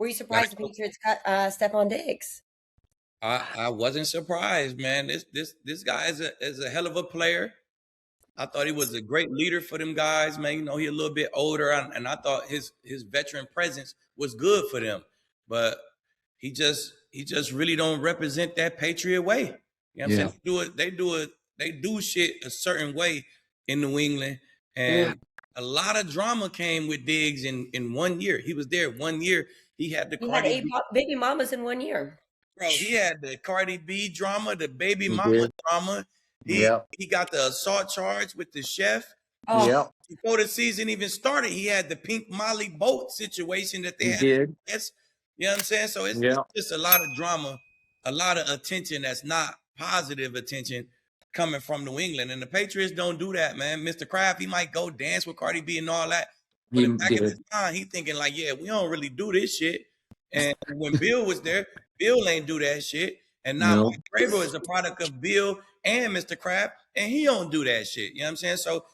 Were you surprised the Patriots cut Stefon Diggs? I wasn't surprised, man. This guy is a hell of a player. I thought he was a great leader for them guys, man. You know, he a little bit older, and I thought his veteran presence was good for them. But he just really don't represent that Patriot way. You know what I'm saying? They do shit a certain way in New England. And a lot of drama came with Diggs in 1 year. He was there 1 year. He had the He had 8 baby mamas in 1 year. Bro, he had the Cardi B drama, the baby mama drama. He got the assault charge with the chef. Oh. Before the season even started, he had the pink Molly boat situation that they had. Yes, you know what I'm saying? So it's just a lot of drama, a lot of attention that's not positive attention coming from New England. And the Patriots don't do that, man. Mr. Kraft, he might go dance with Cardi B and all that. But in the back of his mind, he thinking like, yeah, we don't really do this shit. And when Bill was there, Bill ain't do that shit. And now Mike Vrabel is a product of Bill and Mr. Kraft, and he don't do that shit. You know what I'm saying? So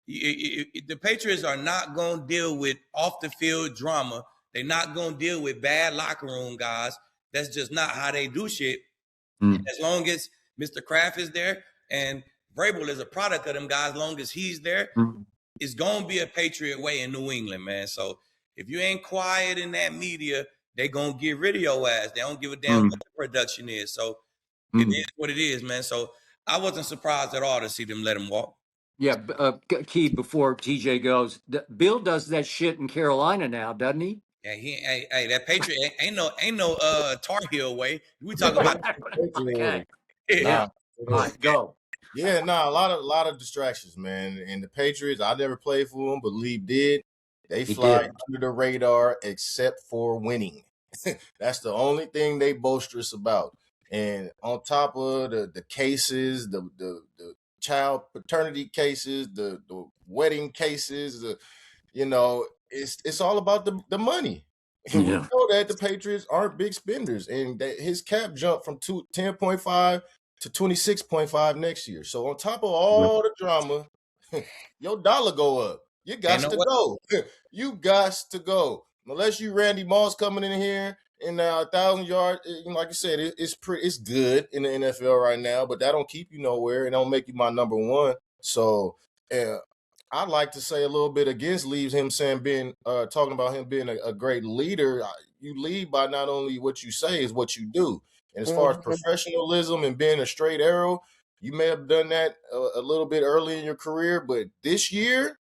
the Patriots are not going to deal with off-the-field drama. They're not going to deal with bad locker room guys. That's just not how they do shit. As long as Mr. Kraft is there and Vrabel is a product of them guys, as long as he's there, it's going to be a Patriot way in New England, man. So if you ain't quiet in that media, they going to get rid of your ass. They don't give a damn what the production is. So it is what it is, man. So I wasn't surprised at all to see them let him walk. Yeah, Key, before TJ goes, Bill does that shit in Carolina now, doesn't he? Yeah, hey, that Patriot ain't no Tar Heel way. We talking about okay. Yeah. All right, go. Yeah, a lot of distractions, man. And the Patriots, I never played for them, but Lee did. They fly under the radar except for winning. That's the only thing they boisterous about. And on top of the cases, the child paternity cases, the wedding cases, it's all about the money. And we know that the Patriots aren't big spenders, and that his cap jumped from 10.5 to 26.5 next year. So on top of all the drama, your dollar go up. You got to go. You got to go. Unless you Randy Moss coming in here and 1,000 yards, like you said, it's good in the NFL right now, but that don't keep you nowhere and don't make you my number one. So I'd like to say a little bit against leaves him saying talking about him being a great leader. You lead by not only what you say, is what you do. And as far as professionalism and being a straight arrow, you may have done that a little bit early in your career, but this year,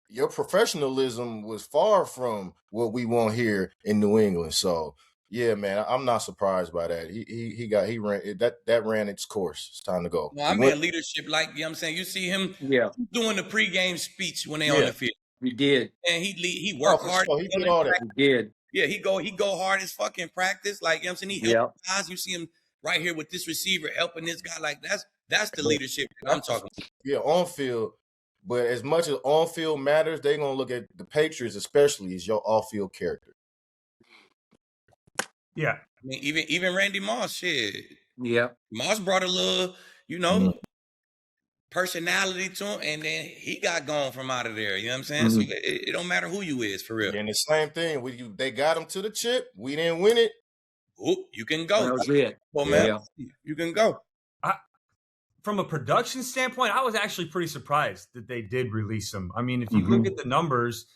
your professionalism was far from what we want here in New England. So, yeah, man, I'm not surprised by that. He ran that ran its course. It's time to go. Well, I mean, leadership, like, you know what I'm saying? You see him doing the pregame speech when they on the field. He did. And he worked hard. He did all that. He did. Yeah, he go hard as fucking practice. Like, you know what I'm saying? He helped guys. You see him right here with this receiver helping this guy. Like, that's the leadership that I'm talking about. Yeah, on field. But as much as on-field matters, they're going to look at the Patriots, especially, as your off-field character. Yeah. I mean, even Randy Moss, shit. Yeah. Moss brought a little, personality to him, and then he got gone from out of there. You know what I'm saying? So it don't matter who you is, for real. And the same thing with you. They got him to the chip. We didn't win it. Ooh, you can go. That was it. Well, man, you can go. From a production standpoint, I was actually pretty surprised that they did release him. I mean, if you look at the numbers,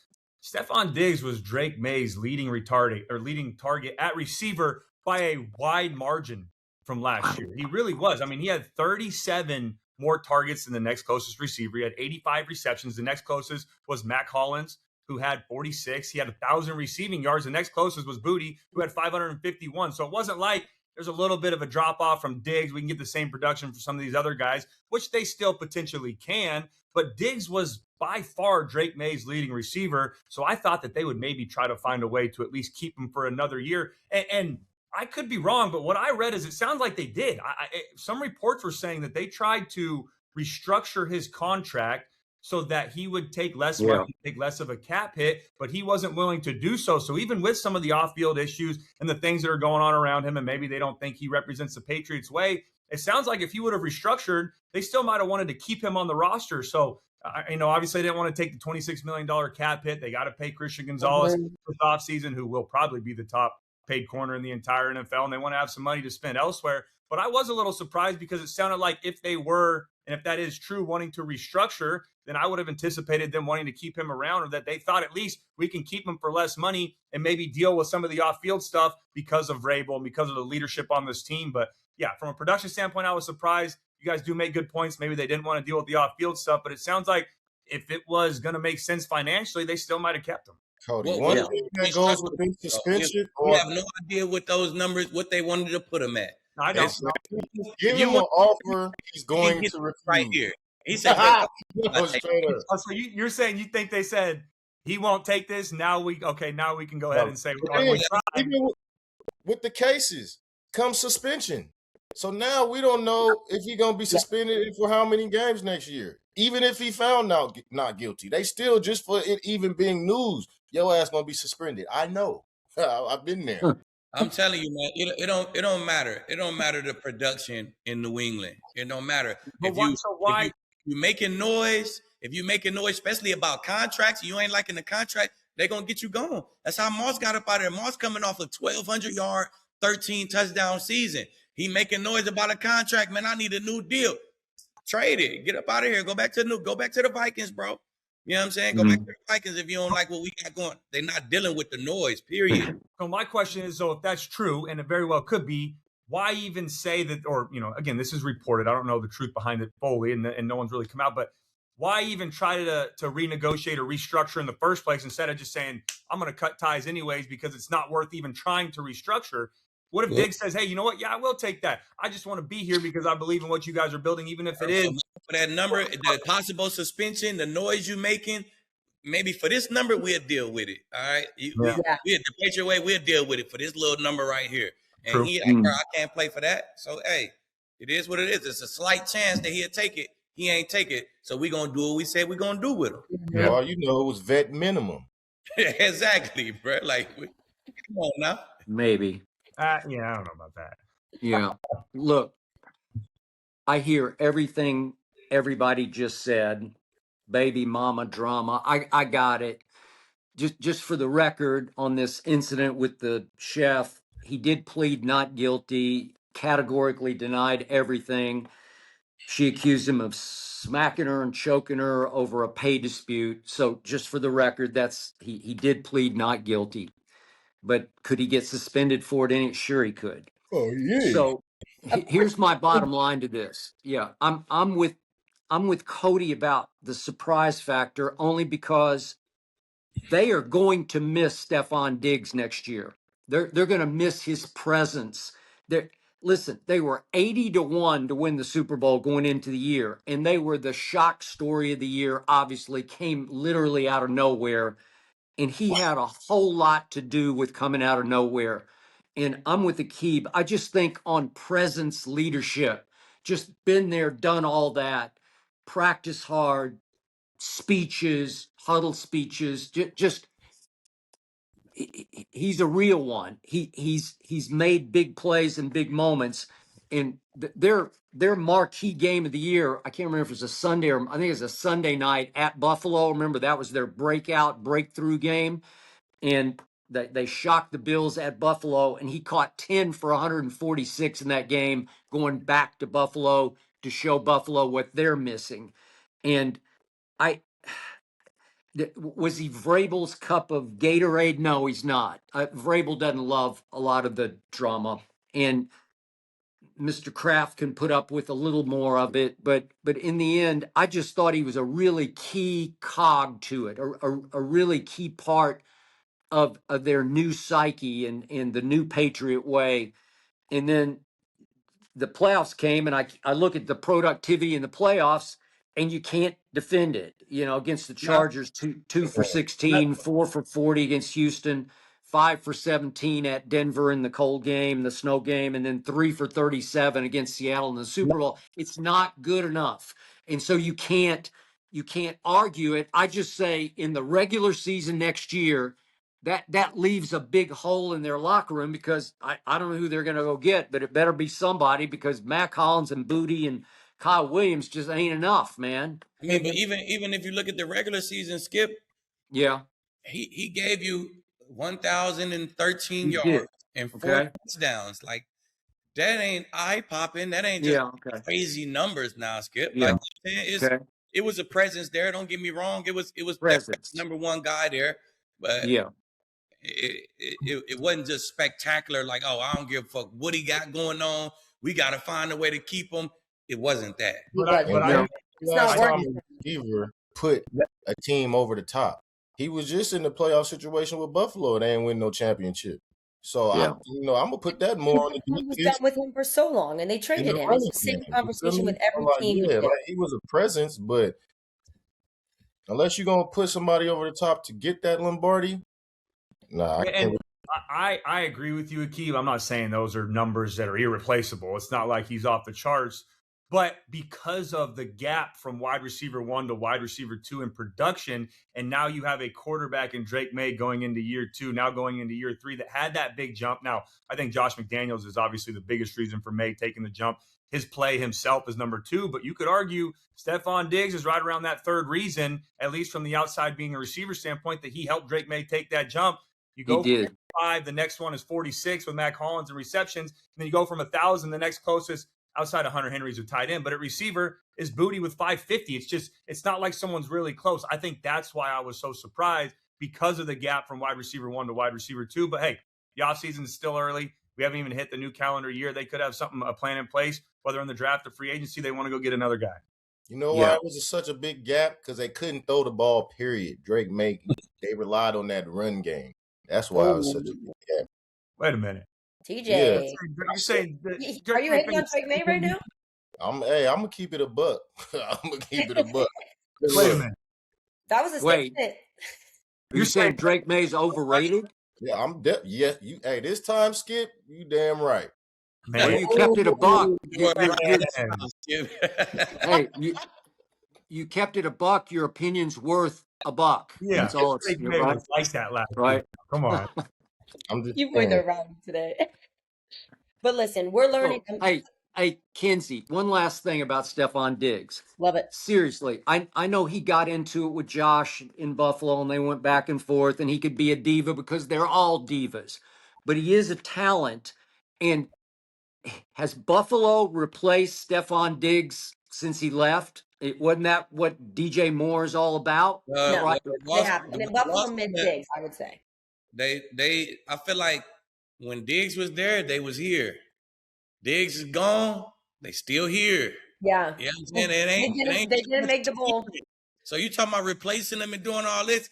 Stefon Diggs was Drake Maye's leading target at receiver by a wide margin from last year. He really was. I mean, he had 37 more targets than the next closest receiver. He had 85 receptions. The next closest was Mac Hollins, who had 46. He had 1,000 receiving yards. The next closest was Booty, who had 551. So it wasn't like there's a little bit of a drop-off from Diggs. We can get the same production for some of these other guys, which they still potentially can. But Diggs was by far Drake Maye's leading receiver. So I thought that they would maybe try to find a way to at least keep him for another year. And I could be wrong, but what I read is it sounds like they did. Some reports were saying that they tried to restructure his contract so that he would take less money, take less of a cap hit, but he wasn't willing to do so. So even with some of the off-field issues and the things that are going on around him, and maybe they don't think he represents the Patriots way, it sounds like if he would have restructured, they still might have wanted to keep him on the roster. So Obviously they didn't want to take the $26 million cap hit. They got to pay Christian Gonzalez this offseason, who will probably be the top paid corner in the entire NFL, and they want to have some money to spend elsewhere. But I was a little surprised because it sounded like if they were, and if that is true, wanting to restructure, then I would have anticipated them wanting to keep him around, or that they thought at least we can keep him for less money and maybe deal with some of the off-field stuff because of Vrabel and because of the leadership on this team. But yeah, from a production standpoint, I was surprised. You guys do make good points. Maybe they didn't want to deal with the off-field stuff, but it sounds like if it was going to make sense financially, they still might have kept him. Cody, one thing that goes with the suspension, we have no idea what those numbers, what they wanted to put him at. I don't. Give him an offer, he's going to refuse. Right here. He said, so you're saying you think they said he won't take this? Now we can go ahead and say even with the cases comes suspension. So now we don't know if he's gonna be suspended for how many games next year. Even if he found not guilty, they still, just for it even being news, your ass gonna be suspended. I know. I've been there. I'm telling you, man, it don't matter. It don't matter the production in New England. It don't matter. If you making noise, especially about contracts, you ain't liking the contract, they're gonna get you going. That's how Moss got up out of there. Moss coming off a 1,200 yard, 13 touchdown season. He making noise about a contract, man. I need a new deal. Trade it. Get up out of here. Go back to the Vikings, bro. You know what I'm saying? Go back to the Vikings if you don't like what we got going. They're not dealing with the noise, period. So my question is, so if that's true, and it very well could be, why even say that? Or, again, this is reported. I don't know the truth behind it fully, and no one's really come out. But why even try to renegotiate or restructure in the first place instead of just saying, I'm going to cut ties anyways because it's not worth even trying to restructure? What if Diggs says, hey, you know what? Yeah, I will take that. I just want to be here because I believe in what you guys are building, even if it is. For that number, the possible suspension, the noise you making, maybe for this number, we'll deal with it. All right? We'll the Patriot way, we'll deal with it for this little number right here. And he like, bro, I can't play for that. So, hey, it is what it is. It's a slight chance that he'll take it. He ain't take it. So we're going to do what we said we're going to do with him. Yeah. Well, it was vet minimum. Exactly, bro. Like, come on now. Maybe. I don't know about that. Yeah. Look, I hear everything everybody just said. Baby mama drama. I got it. Just for the record, on this incident with the chef, he did plead not guilty, categorically denied everything. She accused him of smacking her and choking her over a pay dispute. So just for the record, he did plead not guilty. But could he get suspended for it? Sure he could. Oh yeah. So here's my bottom line to this. Yeah, I'm with Cody about the surprise factor, only because they are going to miss Stefon Diggs next year. They're going to miss his presence. Listen, they were 80-1 to win the Super Bowl going into the year, and they were the shock story of the year. Obviously, came literally out of nowhere. And he had a whole lot to do with coming out of nowhere. And I'm with Akib. I just think on presence leadership, just been there, done all that, practice hard, speeches, huddle speeches, just he's a real one. He's made big plays and big moments. And their marquee game of the year, I can't remember if it was a Sunday or I think it was a Sunday night at Buffalo. Remember, that was their breakthrough game. And they shocked the Bills at Buffalo, and he caught 10 for 146 in that game, going back to Buffalo to show Buffalo what they're missing. And was he Vrabel's cup of Gatorade? No, he's not. Vrabel doesn't love a lot of the drama, and Mr. Kraft can put up with a little more of it. But in the end, I just thought he was a really key cog to it, a really key part of their new psyche and the new Patriot way. And then the playoffs came, and I look at the productivity in the playoffs, and you can't defend it. Against the Chargers, 2 for 16, 4 for 40 against Houston, 5 for 17 at Denver in the cold game, the snow game, and then 3 for 37 against Seattle in the Super Bowl. It's not good enough. And so you can't argue it. I just say in the regular season next year, that leaves a big hole in their locker room, because I don't know who they're going to go get, but it better be somebody, because Mac Hollins and Booty and Kyle Williams just ain't enough, man. I mean, but even if you look at the regular season, Skip, yeah, he gave you 1,013 he yards did. and 4 Okay. touchdowns. Like, that ain't eye popping. That ain't just crazy numbers now, Skip. Yeah. Like, it was a presence there. Don't get me wrong. It was presence. number one guy there, but it wasn't just spectacular. Like, oh, I don't give a fuck what he got going on. We got to find a way to keep him. It wasn't that. Last time a receiver put a team over the top. He was just in the playoff situation with Buffalo. They ain't win no championship. So I'm gonna put that more on the defense. Was done with him for so long, and they traded him. It's the same conversation with every team. He was a presence, but unless you're gonna put somebody over the top to get that Lombardi, nah. I agree with you, Akeem. I'm not saying those are numbers that are irreplaceable. It's not like he's off the charts. But because of the gap from wide receiver 1 to wide receiver 2 in production, and now you have a quarterback in Drake Maye going into year 2, now going into year 3 that had that big jump. Now, I think Josh McDaniels is obviously the biggest reason for Maye taking the jump. His play himself is number 2, but you could argue Stefon Diggs is right around that third reason, at least from the outside being a receiver standpoint, that he helped Drake Maye take that jump. You go from 5, the next one is 46 with Mac Hollins and receptions, and then you go from 1,000, the next closest outside of Hunter Henry's who tied in, but at receiver is Booty with 550. It's not like someone's really close. I think that's why I was so surprised, because of the gap from wide receiver 1 to wide receiver 2. But hey, the offseason is still early. We haven't even hit the new calendar year. They could have a plan in place, whether in the draft or free agency, they want to go get another guy. You know why it was such a big gap? Because they couldn't throw the ball, period. Drake Maye, they relied on that run game. That's why it was such a big gap. Wait a minute. TJ. You're saying are you hating on Drake Maye right now? I'm gonna keep it a buck. I'm gonna keep it a buck. Wait a minute. That was a statement. You're saying Drake May's overrated? Yeah, this time, Skip, you damn right. Man, well, you kept it a buck. Hey, you kept it a buck. Your opinion's worth a buck. Yeah, that's all. It's right. Like that last week. Come on. You boys are wrong today. But listen, we're learning. Hey, Kinsey, one last thing about Stefon Diggs. Love it. Seriously, I know he got into it with Josh in Buffalo, and they went back and forth, and he could be a diva because they're all divas. But he is a talent. And has Buffalo replaced Stefon Diggs since he left? Wasn't that what DJ Moore is all about? No, right? They haven't. I mean, Buffalo mid Diggs, I would say. I feel like when Diggs was there, they was here. Diggs is gone, they still here. Yeah. You know what I'm saying? They didn't make the bowl. So you talking about replacing them and doing all this?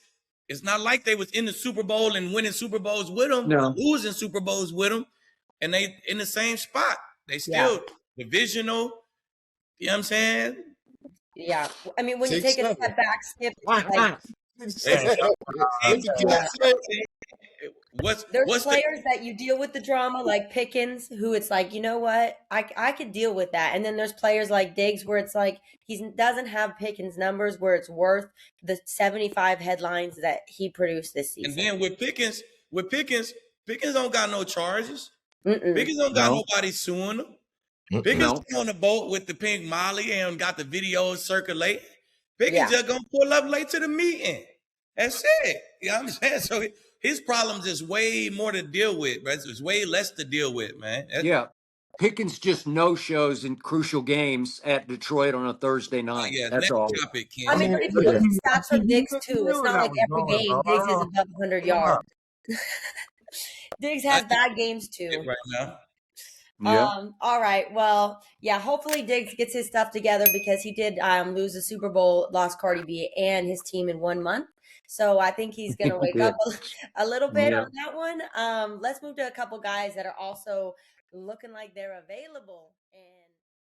It's not like they was in the Super Bowl and winning Super Bowls with them, losing Super Bowls with them, and they in the same spot. They still divisional. You know what I'm saying? Yeah. I mean, when you take a step back, Skip, there's players that you deal with the drama, like Pickens, who it's like, you know what, I could deal with that. And then there's players like Diggs, where it's like he doesn't have Pickens numbers where it's worth the 75 headlines that he produced this season. And then with Pickens don't got no charges. Pickens don't got nobody suing him. Pickens on the boat with the pink Molly and got the videos circulating. Pickens just gonna pull up late to the meeting. That's it. You know what I'm saying? So his problems is way more to deal with, but it's way less to deal with, man. Pickens just no-shows in crucial games at Detroit on a Thursday night. That's all. I mean, but if you look at the stats from Diggs too, it's not like every game Diggs is above 100 yards. Diggs has bad games too. Right now. All right. Well, hopefully Diggs gets his stuff together, because he did lose the Super Bowl, lost Cardi B and his team in 1 month. So I think he's going to wake up a little bit on that one. Let's move to a couple guys that are also looking like they're available. And